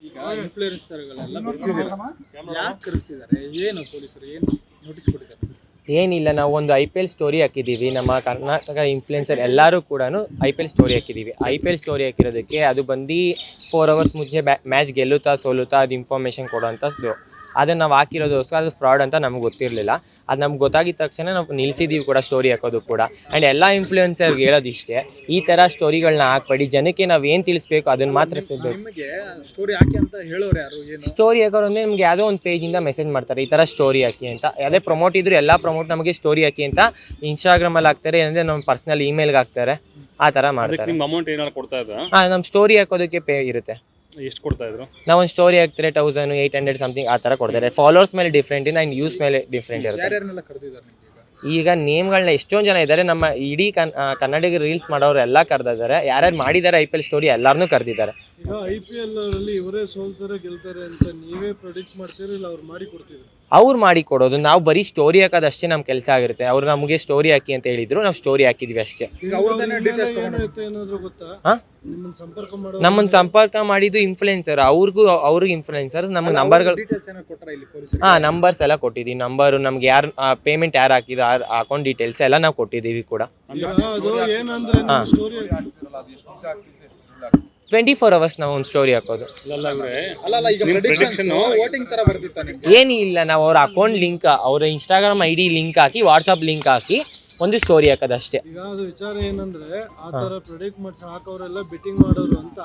ಈಗ ಇನ್ಫ್ಲೂಯೆನ್ಸರ್ಗಳೆಲ್ಲ ಬರ್ತಿದ್ದಾರೆ, ಯಾಕೆ ಕರೆಸ್ತಿದ್ದಾರೆ, ಏನು ಪೊಲೀಸರು ಏನು ನೋಟಿಸ್ ಕೊಟ್ಟಿದ್ದಾರೆ? ಏನಿಲ್ಲ, ನಾವು ಒಂದು IPL ಸ್ಟೋರಿ ಹಾಕಿದ್ದೀವಿ. ನಮ್ಮ ಕರ್ನಾಟಕ ಇನ್ಫ್ಲುಯೆನ್ಸರ್ ಎಲ್ಲರೂ ಕೂಡ IPL ಸ್ಟೋರಿ ಹಾಕಿದ್ದೀವಿ. IPL ಸ್ಟೋರಿ ಹಾಕಿರೋದಕ್ಕೆ ಅದು ಬಂದು 4 hours ಮುಂಚೆ ಮ್ಯಾಚ್ ಗೆಲ್ಲುತ್ತಾ ಸೋಲುತ್ತಾ ಅದು ಇನ್ಫಾರ್ಮೇಷನ್ ಕೊಡೋಂಥದ್ದು. ಅದನ್ನು ನಾವು ಹಾಕಿರೋದೋಸ್ಕರ ಅದು ಫ್ರಾಡ್ ಅಂತ ನಮ್ಗೆ ಗೊತ್ತಿರಲಿಲ್ಲ. ಅದು ನಮ್ಗೆ ಗೊತ್ತಾಗಿದ್ದ ತಕ್ಷಣ ನಾವು ನಿಲ್ಲಿಸಿದ್ದೀವಿ ಕೂಡ ಸ್ಟೋರಿ ಹಾಕೋದು ಕೂಡ. ಆ್ಯಂಡ್ ಎಲ್ಲ ಇನ್ಫ್ಲುಯೆನ್ಸರ್ಗೆ ಹೇಳೋದಿಷ್ಟೇ, ಈ ಥರ ಸ್ಟೋರಿಗಳನ್ನ ಹಾಕ್ಬೇಡಿ, ಜನಕ್ಕೆ ನಾವು ಏನು ತಿಳಿಸ್ಬೇಕು ಅದನ್ನು ಮಾತ್ರ ಸಿಗಬೇಕು. ನಿಮಗೆ ಸ್ಟೋರಿ ಹಾಕಿ ಅಂತ ಹೇಳೋರು ಯಾರು? ಏನು ಸ್ಟೋರಿ ಹಾಕೋರು ಅಂದರೆ ನಿಮ್ಗೆ ಯಾವುದೋ ಒಂದು ಪೇಜಿಂದ ಮೆಸೇಜ್ ಮಾಡ್ತಾರೆ, ಈ ಥರ ಸ್ಟೋರಿ ಹಾಕಿ ಅಂತ. ಯಾವುದೇ ಪ್ರಮೋಟ್ ಇದ್ದರೂ ಎಲ್ಲ ಪ್ರಮೋಟ್ ನಮಗೆ ಸ್ಟೋರಿ ಹಾಕಿ ಅಂತ ಇನ್ಸ್ಟಾಗ್ರಾಮಲ್ಲಿ ಹಾಕ್ತಾರೆ, ಏನಂದರೆ ನಮ್ಮ ಪರ್ಸ್ನಲ್ ಇಮೇಲ್ಗೆ ಹಾಕ್ತಾರೆ, ಆ ಥರ ಮಾಡ್ತಾರೆ. ನಿಮ್ಮ ಅಮೌಂಟ್ ಏನಾದ್ರು ಕೊಡ್ತಾ ಇದ್ರಾ? ಹಾಂ, ನಮ್ಮ ಸ್ಟೋರಿ ಹಾಕೋದಕ್ಕೆ ಪೇ ಇರುತ್ತೆ. ಎಷ್ಟು ಕೊಡ್ತಾ ಇದ್ರು? ನಾವು ಒಂದು ಸ್ಟೋರಿ ಹಾಕ್ತಾರೆ 1800 ಸಮಥಿಂಗ್ ಆ ಥರ ಕೊಡ್ತಾರೆ. ಫಾಲೋವರ್ಸ್ ಮೇಲೆ ಡಿಫ್ರೆಂಟ್ ಇದೆ, ಆ್ಯಂಡ್ ಯೂಸ್ ಮೇಲೆ ಡಿಫ್ರೆಂಟ್ ಇರುತ್ತೆ. ಯಾರ್ಯಾರನ್ನೆಲ್ಲ ಕರೆದಿದ್ದಾರೆ ನಿಮಗೆ? ಈಗ ನೇಮ್ಗಳನ್ನ ಎಷ್ಟೊಂದು ಜನ ಇದ್ದಾರೆ, ನಮ್ಮ ಇಡೀ ಕನ್ನಡಿಗ ರೀಲ್ಸ್ ಮಾಡೋರು ಎಲ್ಲ ಕರೆದಿದ್ದಾರೆ. ಯಾರ್ಯಾರು ಮಾಡಿದ್ದಾರೆ IPL ಸ್ಟೋರಿ ಎಲ್ಲರನ್ನೂ ಕರೆದಿದ್ದಾರೆ. ಈಗ IPL ಅಲ್ಲಿ ಇವರೇ ಸೋಲ್ತಾರೆ ಗೆಲ್ತಾರೆ ಅಂತ ನೀವೇ ಪ್ರೆಡಿಕ್ಟ್ ಮಾಡ್ತೀರಾ ಇಲ್ಲ ಅವ್ರು ಮಾಡಿ ಕೊಡ್ತಿದ್ರು? ಅವ್ರು ಮಾಡಿ ಕೊಡೋದು, ನಾವು ಬರೀ ಸ್ಟೋರಿ ಹಾಕೋದಷ್ಟೇ ನಮ್ಮ ಕೆಲಸ ಆಗಿರುತ್ತೆ. ಅವ್ರು ನಮಗೆ ಸ್ಟೋರಿ ಹಾಕಿ ಅಂತ ಹೇಳಿದ್ರು, ನಾವು ಸ್ಟೋರಿ ಹಾಕಿದ್ವಿ ಅಷ್ಟೇ. ಏನಾದ್ರು ಗೊತ್ತಾ? ಹಾಂ, ನಮ್ಮನ್ನು ಸಂಪರ್ಕ ಮಾಡಿದ್ದು ಇನ್ಫ್ಲುಯೆನ್ಸರ್, ಅವ್ರಿಗೆ ಇನ್ಫ್ಲುಯೆನ್ಸರ್ಸ್ ನಮಗೆ ನಂಬರ್ಗಳು, ಹಾಂ ನಂಬರ್ಸ್ ಎಲ್ಲ ಕೊಟ್ಟಿದ್ದೀವಿ. ನಂಬರು ನಮ್ಗೆ ಯಾರು ಪೇಮೆಂಟ್ ಯಾರು ಹಾಕಿದ್ರು ಅಕೌಂಟ್ ಡೀಟೇಲ್ಸ್ ಎಲ್ಲ ನಾವು ಕೊಟ್ಟಿದ್ದೀವಿ ಕೂಡ. 24 hours ನಾವು ಒಂದು ಸ್ಟೋರಿ ಹಾಕೋದು. ಏನಿಲ್ಲ, ನಾವು ಅವ್ರ ಅಕೌಂಟ್ ಲಿಂಕ್, ಅವರ ಇನ್ಸ್ಟಾಗ್ರಾಮ್ ID ಲಿಂಕ್ ಹಾಕಿ, ವಾಟ್ಸಪ್ ಲಿಂಕ್ ಹಾಕಿ ಒಂದು ಸ್ಟೋರಿ ಹಾಕೋದಷ್ಟೇ. ಈಗ ಅದು ವಿಚಾರ ಏನಂದ್ರೆ ಆ ತರ ಪ್ರೆಡಿಕ್ಟ್ ಮಾಡಿ ಹಾಕೋರೆಲ್ಲ ಬೆಟ್ಟಿಂಗ್ ಮಾಡೋರು ಅಂತ.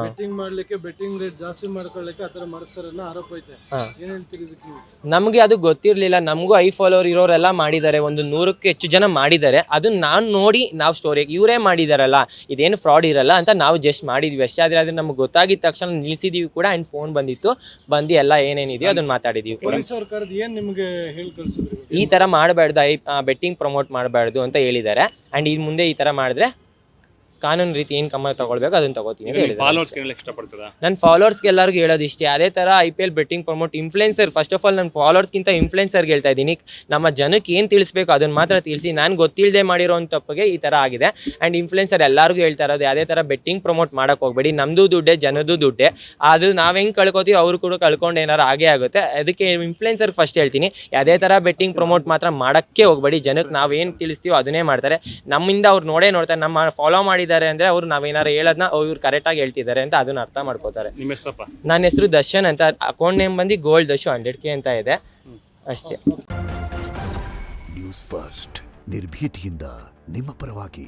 ಬೆಟ್ಟಿಂಗ್ ಮಾಡ್ಲಿಕ್ಕೆ ಬೆಟ್ಟಿಂಗ್ ರೇಟ್ ಜಾಸ್ತಿ ಮಾಡ್ಕೊಳ್ಳಿಕ್ಕೆ ಆತರ ಮಾಡಿಸ್ತಾರೆ ಅನ್ನೋ ಆರೋಪ ಐತೆ. ಏನ್ ಹೇಳ್ತೀರಿ ಇದಕ್ಕೆ? ನಮಗೆ ಅದು ಗೊತ್ತಿರಲಿಲ್ಲ. ನಮಗೂ ಫಾಲೋವರ್ ಇರೋರೆಲ್ಲ ಮಾಡಿದ್ದಾರೆ, ಒಂದು 100ಕ್ಕೂ ಹೆಚ್ಚು ಜನ ಮಾಡಿದ್ದಾರೆ. ಅದನ್ನ ನಾನು ನೋಡಿ ನಾವು ಸ್ಟೋರಿ ಇವರೇ ಮಾಡಿದಾರಲ್ಲ, ಇದೇನು ಫ್ರಾಡ್ ಇರಲ್ಲ ಅಂತ ನಾವು ಜಸ್ಟ್ ಮಾಡಿದ್ವಿ ಅಷ್ಟೇ. ಆದರೆ ಅದು ನಮ್ಗೆ ಗೊತ್ತಾಗಿದ್ದ ತಕ್ಷಣ ನಿಲ್ಲಿಸಿದೀವಿ ಕೂಡ. ಆ್ಯಂಡ್ ಫೋನ್ ಬಂದಿತ್ತು, ಬಂದು ಎಲ್ಲ ಏನೇನಿದೆಯೋ ಅದನ್ನ ಮಾತಾಡಿದೀವಿ ಕೂಡ. ಏನ್ ನಿಮ್ಗೆ ಹೇಳಿ ಕಳ್ಸಿದ್ರು? ಈ ಥರ ಮಾಡಬಾರ್ದು, ಬೆಟ್ಟಿಂಗ್ ಪ್ರಮೋಟ್ ಮಾಡಬಾರ್ದು ಅಂತ ಹೇಳಿದ್ದಾರೆ. ಆ್ಯಂಡ್ ಈ ಮುಂದೆ ಈ ಥರ ಮಾಡಿದ್ರೆ ಕಾನೂನು ರೀತಿ ಏನು ಕ್ರಮ ತಗೊಳ್ಬೇಕು ಅದನ್ನು ತಗೋತೀನಿ ಅಂತ ಹೇಳಿದ್ದಾರೆ. ನನ್ನ ಫಾಲೋವರ್ಸ್ಗೆ ಎಲ್ಲರಿಗೂ ಹೇಳೋದಿಷ್ಟೇ, ಅದೇ ಥರ IPL betting promote influencer, first of all ನನ್ನ ಫಾಲೋವರ್ಸ್ಗಿಂತ ಇನ್ಫ್ಲುಯೆನ್ಸರ್ಗೆ ಹೇಳ್ತಾ ಇದ್ದೀನಿ, ನಮ್ಮ ಜನಕ್ಕೆ ಏನು ತಿಳಿಸ್ಬೇಕು ಅದನ್ನು ಮಾತ್ರ ತಿಳಿಸಿ. ನಾನು ಗೊತ್ತಿಲ್ಲದೆ ಮಾಡಿರೋ ತಪ್ಪಿಗೆ ಈ ಥರ ಆಗಿದೆ. ಆ್ಯಂಡ್ ಇನ್ಫ್ಲುಯೆನ್ಸರ್ ಎಲ್ಲರಿಗೂ ಹೇಳ್ತಾ ಇರೋದು, ಯಾವುದೇ ಥರ ಬೆಟ್ಟಿಂಗ್ ಪ್ರಮೋಟ್ ಮಾಡೋಕೆ ಹೋಗಬೇಡಿ. ನಮ್ಮದು ದುಡ್ಡೇ, ಜನದ್ದು ದುಡ್ಡೇ. ಅದು ನಾವು ಹೆಂಗೆ ಕಳ್ಕೊತೀವಿ ಅವರು ಕೂಡ ಕಳ್ಕೊಂಡು ಏನಾರು ಆಗೇ ಆಗುತ್ತೆ. ಅದಕ್ಕೆ ಇನ್ಫ್ಲುಯೆನ್ಸರ್ಗೆ ಫಸ್ಟ್ ಹೇಳ್ತೀನಿ, ಯಾವುದೇ ಥರ ಬೆಟ್ಟಿಂಗ್ ಪ್ರಮೋಟ್ ಮಾತ್ರ ಮಾಡೋಕ್ಕೆ ಹೋಗಬೇಡಿ. ಜನಕ್ಕೆ ನಾವೇನು ತಿಳಿಸ್ತೀವೋ ಅದನ್ನೇ ಮಾಡ್ತಾರೆ. ನಮ್ಮಿಂದ ಅವ್ರು ನೋಡ್ತಾರೆ, ನಮ್ಮ ಫಾಲೋ ಮಾಡಿದ್ದಾರೆ ಅಂದರೆ ಅವ್ರು ನಾವೇನಾರು ಹೇಳೋದನ್ನ ಇವ್ರು ಕರೆಕ್ಟಾಗಿ ಹೇಳ್ತಿದ್ದಾರೆ ಅಂತ ಅದನ್ನ ಅರ್ಥ ಮಾಡ್ಕೋತಾರೆ. ನಿಮ್ಮ ಹೆಸರಪ್ಪ? ನನ್ನ ಹೆಸರು ದರ್ಶನ್ ಅಂತ. ಅಕೌಂಟ್ ನೇಮ್ ಬಂದು ಗೋಲ್ಡ್ ದಶು 100K ಅಂತ ಇದೆ ಅಷ್ಟೇ. ನ್ಯೂಸ್ ಫಸ್ಟ್, ನಿರ್ಭೀತಿಯಿಂದ ನಿಮ್ಮ ಪರವಾಗಿ.